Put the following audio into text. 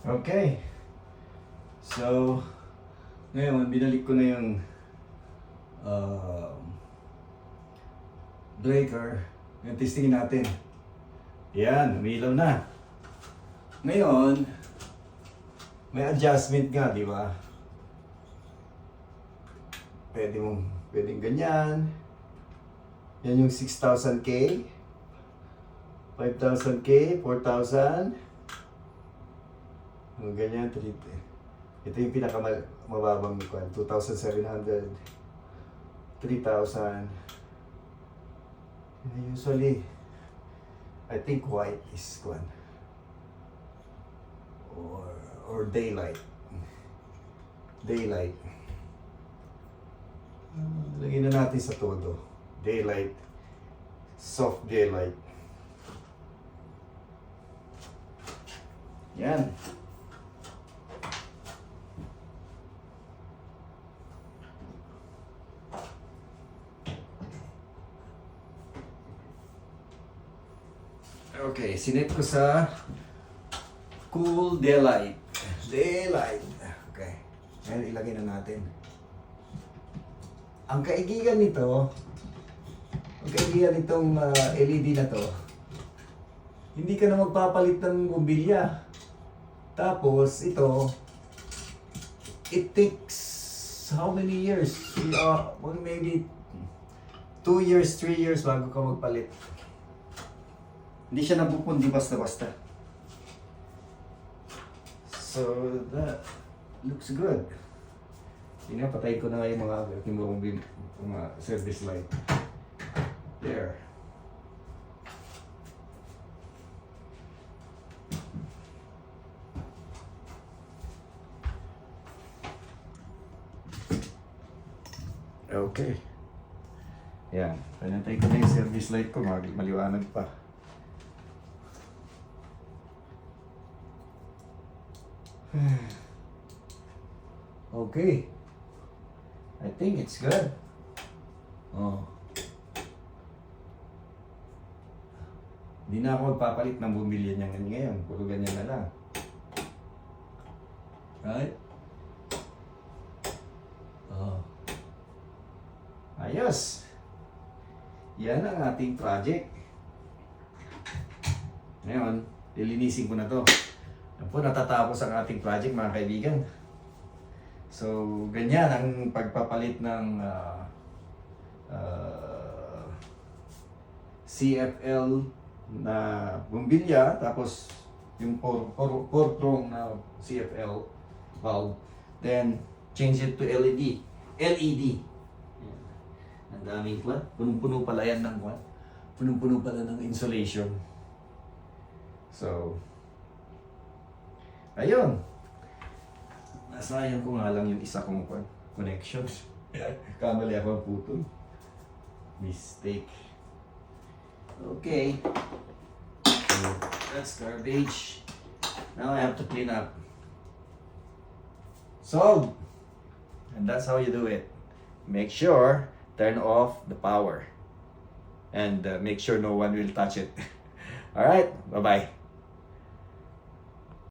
Okay. So, ngayon, binalik ko na yung breaker. Ngayon, testingin natin. Yan, umilaw na. Ngayon, may adjustment nga, di ba? Pwedeng ganyan. Yan yung 6,000K. 5,000K, 4,000. Ganyan, 3. Ito yung pinakamababang kwan, 2,700, 3,000. Usually, I think white is kwan. Or daylight. Daylight. Lagyan na natin sa todo. Daylight. Soft daylight. Yan. Okay, sinet ko sa cool daylight. Daylight. Okay. Ngayon ilagay na natin. Ang kaigigan nitong LED na to, hindi ka na magpapalit ng bumbilya. Tapos ito, it takes how many years? Maybe 2 years, 3 years bago ka magpalit. Hindi siya napupundi basta-basta. So, that looks good. Tingnan, patay ko na nga yung mga service light. There. Okay. Yan. Panantay ko na yung service light ko. Maliwanag pa. Okay. I think it's good. Oh. Hindi na ako magpapalit ng bumbilya niya ngayon. Puro ganyan na lang. Right? Oh. Ayos. Yan ang ating project. Ngayon, lilinisin ko na to. Yan po, natatapos ang ating project, mga kaibigan. So, ganyan ang pagpapalit ng CFL na bumbilya, tapos yung 4-prong na CFL valve, then change it to LED. LED. Yan. Ang daming kwan. Punong-puno pala yan ng kwan. Punong-puno pala ng insulation. So, ayun. Nasayang ko nga lang yung isa kong connections. Kamali ako ang putol. Mistake. Okay. So, that's garbage. Now I have to clean up. Solved! And that's how you do it. Make sure, turn off the power. And make sure no one will touch it. Alright, bye-bye.